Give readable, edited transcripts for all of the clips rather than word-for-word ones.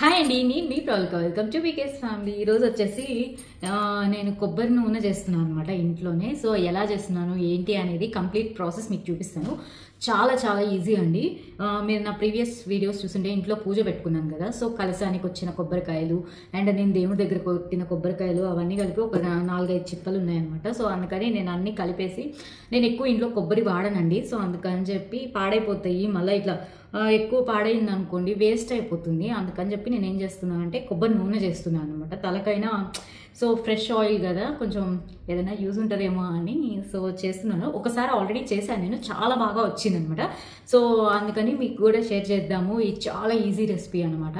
Hi అండి, నేను మీ Pravalka. Welcome to VK's family. ఈరోజు వచ్చేసి నేను కొబ్బరి నూనె చేస్తున్నాను అనమాట ఇంట్లోనే. సో ఎలా చేస్తున్నాను ఏంటి అనేది కంప్లీట్ ప్రాసెస్ మీకు చూపిస్తాను. చాలా చాలా ఈజీ అండి. మీరు నా ప్రీవియస్ వీడియోస్ చూస్తుంటే ఇంట్లో పూజ పెట్టుకున్నాను కదా. సో కలసానికి వచ్చిన కొబ్బరికాయలు అండ్ నేను దేవుడి దగ్గర కొట్టిన కొబ్బరికాయలు అవన్నీ కలిపి ఒక 4-5 చిప్పలు ఉన్నాయన్నమాట. సో అందుకని నేను అన్నీ కలిపేసి, నేను ఎక్కువ ఇంట్లో కొబ్బరి వాడనండి. సో అందుకని చెప్పి పాడైపోతాయి, మళ్ళీ ఇట్లా ఎక్కువ పాడైంది అనుకోండి వేస్ట్ అయిపోతుంది. అందుకని చెప్పి నేను ఏం చేస్తున్నాను అంటే కొబ్బరి నూనె చేస్తున్నాను అనమాట. తలకైనా సో ఫ్రెష్ ఆయిల్ కదా, కొంచెం ఏదైనా యూజ్ ఉంటుందేమో అని సో చేస్తున్నాను. ఒకసారి ఆల్రెడీ చేశాను నేను, చాలా బాగా వచ్చిందనమాట. సో అందుకని మీకు కూడా షేర్ చేద్దాము. ఇది చాలా ఈజీ రెసిపీ అనమాట.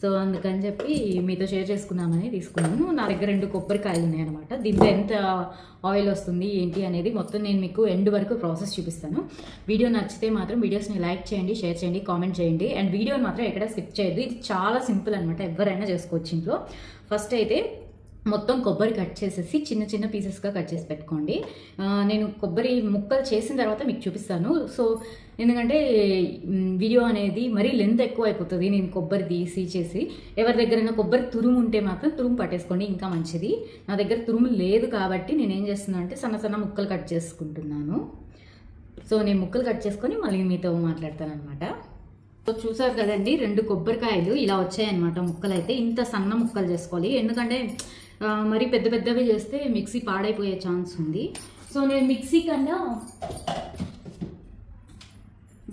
సో అందుకని చెప్పి మీతో షేర్ చేసుకుందామని తీసుకున్నాను. నా దగ్గర 2 కొబ్బరికాయలు ఉన్నాయన్నమాట. దీంట్లో ఎంత ఆయిల్ వస్తుంది ఏంటి అనేది మొత్తం నేను మీకు ఎండ్ వరకు ప్రాసెస్ చూపిస్తాను. వీడియో నచ్చితే మాత్రం వీడియోస్ని లైక్ చేయండి, షేర్ చేయండి, కామెంట్ చేయండి. అండ్ వీడియోని మాత్రం ఎక్కడ స్కిప్ చేయొద్దు. ఇది చాలా సింపుల్ అనమాట, ఎవరైనా చేసుకోవచ్చు ఇంట్లో. ఫస్ట్ అయితే మొత్తం కొబ్బరి కట్ చేసేసి చిన్న చిన్న పీసెస్గా కట్ చేసి పెట్టుకోండి. నేను కొబ్బరి ముక్కలు చేసిన తర్వాత మీకు చూపిస్తాను. సో ఎందుకంటే వీడియో అనేది మరీ లెంత్ ఎక్కువ అయిపోతుంది. నేను కొబ్బరి తీసి చేసి, ఎవరి దగ్గరైనా కొబ్బరి తురుము ఉంటే మాత్రం తురుము పట్టేసుకోండి, ఇంకా మంచిది. నా దగ్గర తురుము లేదు కాబట్టి నేను ఏం చేస్తున్నాను అంటే సన్న సన్న ముక్కలు కట్ చేసుకుంటున్నాను. సో నేను ముక్కలు కట్ చేసుకొని మళ్ళీ మీతో మాట్లాడతాను అనమాట. సో చూసారు కదండి, 2 కొబ్బరికాయలు ఇలా వచ్చాయన్నమాట. ముక్కలు అయితే ఇంత సన్న ముక్కలు చేసుకోవాలి, ఎందుకంటే మరి పెద్ద పెద్దవి చేస్తే మిక్సీ పాడైపోయే ఛాన్స్ ఉంది. సో నేను మిక్సీ కన్నా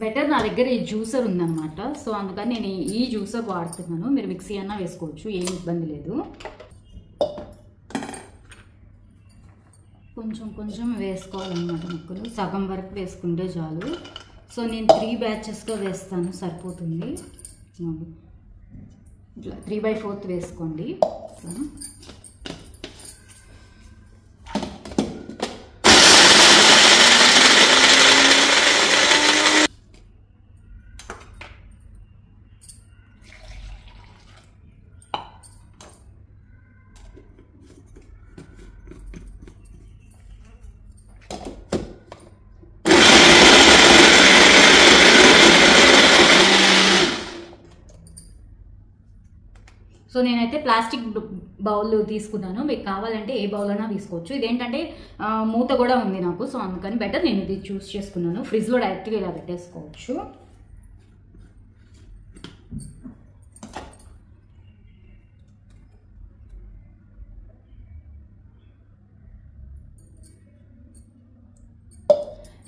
బెటర్ నా దగ్గర ఈ జ్యూసర్ ఉందన్నమాట. సో అందుకని నేను ఈ జ్యూసర్ వాడుతున్నాను. మీరు మిక్సీ అన్నా వేసుకోవచ్చు, ఏం ఇబ్బంది లేదు. కొంచెం కొంచెం వేసుకోవాలన్నమాట ముక్కలు, సగం వరకు వేసుకుంటే చాలు. సో నేను 3 బ్యాచెస్గా వేస్తాను, సరిపోతుంది. ఇట్లా 3/4 వేసుకోండి. సో నేనైతే ప్లాస్టిక్ బౌల్ తీసుకున్నాను. మీకు కావాలంటే ఏ బౌల్ అయినా తీసుకోవచ్చు. ఇదేంటంటే మూత కూడా ఉంది నాకు, సో అందుకని బెటర్ నేను ఇది చూస్ చేసుకున్నాను. ఫ్రిడ్జ్లో డైరెక్ట్గా ఇలా పెట్టేసుకోవచ్చు.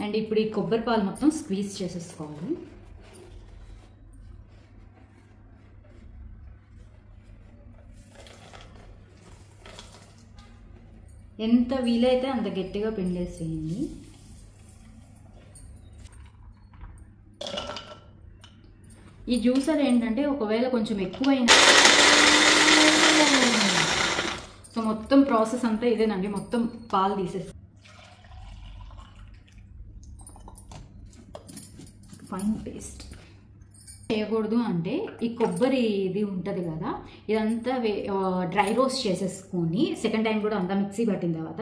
అండ్ ఇప్పుడు ఈ కొబ్బరి పాలు మొత్తం స్క్వీజ్ చేసేసుకోవాలి. ఎంత వీలైతే అంత గట్టిగా పిండేసేయండి. ఈ జ్యూసర్ ఏంటంటే ఒకవేళ కొంచెం ఎక్కువైనా, సో మొత్తం ప్రాసెస్ అంతా ఇదేనండి. మొత్తం పాలు తీసేసి ఫైన్ పేస్ట్ చేయకూడదు అంటే ఈ కొబ్బరి ఇది ఉంటుంది కదా, ఇదంతా డ్రై రోస్ట్ చేసేసుకొని సెకండ్ టైం కూడా అంతా మిక్సీ పట్టిన తర్వాత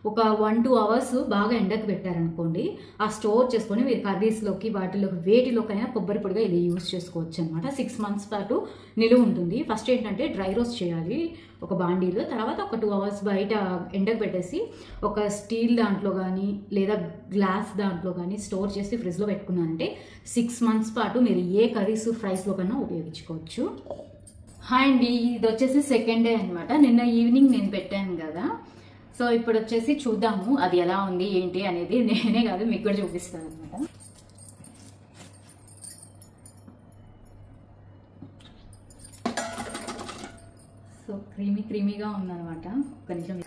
ఒక 1-2 అవర్స్ బాగా ఎండకు పెట్టారనుకోండి, ఆ స్టోర్ చేసుకొని మీరు కర్రీస్లోకి వాటిలోకి వేటిలోకైనా కొబ్బరి పొడిగా ఇది యూజ్ చేసుకోవచ్చు అనమాట. 6 months పాటు నిలువ ఉంటుంది. ఫస్ట్ ఏంటంటే డ్రై రోస్ట్ చేయాలి ఒక బాండీలో, తర్వాత ఒక 2 అవర్స్ బయట ఎండకు పెట్టేసి ఒక స్టీల్ దాంట్లో కానీ లేదా గ్లాస్ దాంట్లో కానీ స్టోర్ చేసి ఫ్రిడ్జ్లో పెట్టుకున్నారంటే 6 months పాటు మీరు ఏ కర్రీస్ ఫ్రైస్లో కన్నా ఉపయోగించుకోవచ్చు. హాయ్ అండి, ఇది వచ్చేసి సెకండ్ డే అనమాట. నిన్న ఈవినింగ్ నేను పెట్టాను కదా. సో ఇప్పుడు వచ్చేసి చూద్దాము అది ఎలా ఉంది ఏంటి అనేది. నేనే కాదు మీకు కూడా చూపిస్తాను అనమాట. సో క్రీమీగా ఉందన్నమాట. ఒక నిమిషం.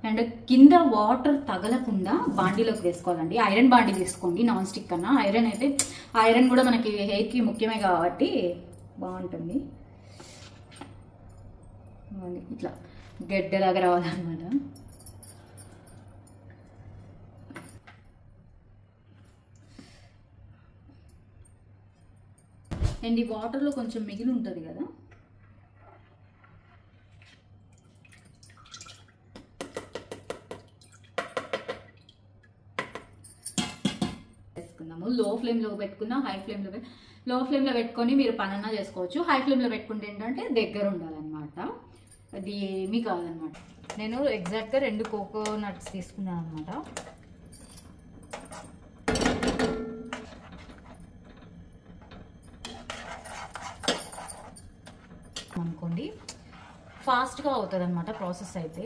అండ్ కింద వాటర్ తగలకుండా బాండీలోకి వేసుకోవాలండి. ఐరన్ బాండీ తీసుకోండి, నాన్ స్టిక్ కన్నా. ఐరన్ అయితే ఐరన్ కూడా మనకి హెయిర్కి ముఖ్యమే కాబట్టి బాగుంటుంది. ఇట్లా గడ్డలాగా రావాలన్నమాట. అండ్ ఈ వాటర్లో కొంచెం మిగిలి ఉంటుంది కదా, లో ఫ్లేమ్లో పెట్టుకున్నా లో ఫ్లేమ్లో పెట్టుకొని మీరు పనన్నా చేసుకోవచ్చు. హై ఫ్లేమ్లో పెట్టుకుంటే ఏంటంటే దగ్గర ఉండాలన్నమాట. అది ఏమీ కాదనమాట. నేను ఎగ్జాక్ట్గా 2 కోకోనట్స్ తీసుకున్నాను అనమాట. అనుకోండి ఫాస్ట్గా అవుతుంది అనమాట ప్రాసెస్ అయితే.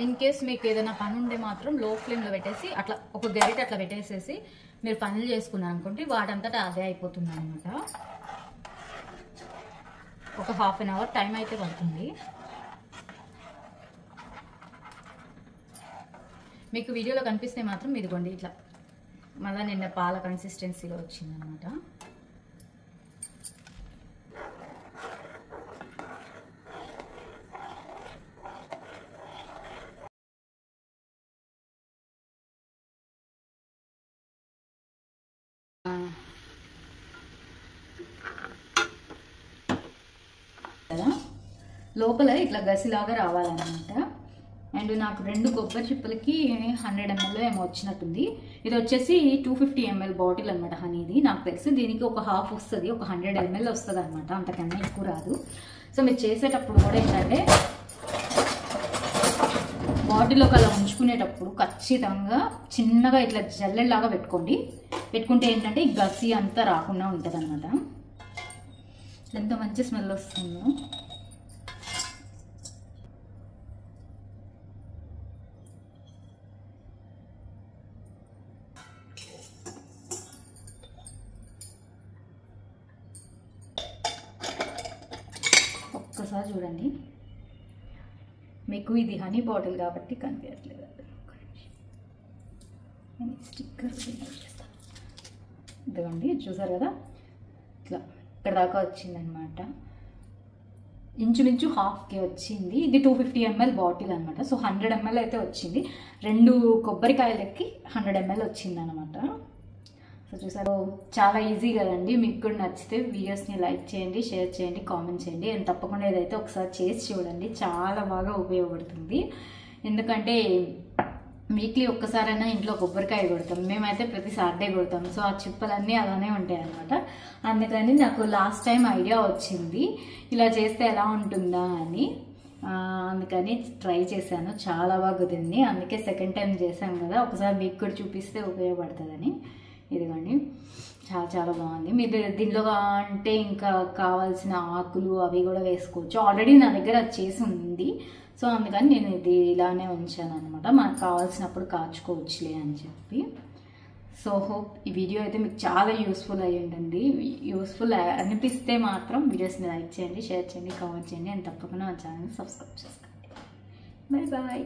ఇన్ కేస్ మీకు ఏదైనా పని ఉంటే మాత్రం లో ఫ్లేమ్లో పెట్టేసి అట్లా ఒక గరిట అట్లా పెట్టేసేసి మీరు పనులు చేసుకున్నారు అనుకోండి, వాటంతటా అదే అయిపోతుంది అనమాట. ఒక ½ an hour టైం అయితే పడుతుంది. మీకు వీడియోలో కనిపిస్తే మాత్రం ఇదిగోండి ఇట్లా మళ్ళీ నిన్న పాల కన్సిస్టెన్సీలో వచ్చిందనమాట. కదా లోపల ఇట్లా గసిలాగా రావాలన్నమాట. అండ్ నాకు 2 కొబ్బరి చిప్పలకి 100 ml ఏమో వచ్చినట్టుంది. ఇది వచ్చేసి 250 ml బాటిల్ అనమాట హనీది. నాకు తెలిసి దీనికి ఒక హాఫ్ వస్తుంది, ఒక 100 ml వస్తుంది అనమాట, అంతకన్నా ఎక్కువ రాదు. సో మీరు చేసేటప్పుడు కూడా ఏంటంటే బాటిల్లోకి అలా ఉంచుకునేటప్పుడు ఖచ్చితంగా చిన్నగా ఇట్లా జల్లెల్లాగా పెట్టుకుంటే ఏంటంటే ఈ గసి అంతా రాకుండా ఉంటుంది అనమాట. ఎంత మంచి స్మెల్ వస్తుందో. ఒక్కసారి చూడండి, మీకు ఇది హనీ బాటిల్ కాబట్టి కనిపించట్లేదు. స్టిక్కర్ ఇదిగోండి, చూసారు కదా ఇట్లా ఇక్కడ దాకా వచ్చిందనమాట. ఇంచుమించు హాఫ్కి వచ్చింది. ఇది 250 ml బాటిల్ అనమాట. సో 100 ml అయితే వచ్చింది. 2 కొబ్బరికాయలకి 100 ml వచ్చింది అనమాట. సో చూసారు, చాలా ఈజీ కదండి. మీకు కూడా నచ్చితే వీడియోస్ని లైక్ చేయండి, షేర్ చేయండి, కామెంట్ చేయండి. అండ్ తప్పకుండా ఏదైతే ఒకసారి చేసి చూడండి, చాలా బాగా ఉపయోగపడుతుంది. ఎందుకంటే వీక్లీ ఒక్కసారైనా ఇంట్లో కొబ్బరికాయ కొడతాం, మేమైతే ప్రతి సాటర్డే కొడతాం. సో ఆ చిప్పలన్నీ అలానే ఉంటాయి అనమాట. అందుకని నాకు లాస్ట్ టైం ఐడియా వచ్చింది ఇలా చేస్తే ఎలా ఉంటుందా అని. అందుకని ట్రై చేశాను, చాలా బాగా కుదిరింది. అందుకే సెకండ్ టైం చేశాను కదా, ఒకసారి మీకు కూడా చూపిస్తే ఉపయోగపడుతుందని. ఇదిగోండి, చాలా చాలా బాగుంది. మీరు దీనిలో అంటే ఇంకా కావాల్సిన ఆకులు అవి కూడా వేసుకోవచ్చు. ఆల్రెడీ నా దగ్గర అది చేసి ఉంది. సో అందుకని నేను ఇది ఇలానే ఉంచాను అనమాట, మనకు కావాల్సినప్పుడు కాచుకోవచ్చులే అని చెప్పి. సో హోప్ ఈ వీడియో అయితే మీకు చాలా యూస్ఫుల్ అయ్యి ఉంటుంది. యూస్ఫుల్ అనిపిస్తే మాత్రం వీడియోస్ని లైక్ చేయండి, షేర్ చేయండి, కామెంట్ చేయండి. అండ్ తప్పకుండా నా ఛానల్ని సబ్స్క్రైబ్ చేసుకోండి. Bye bye.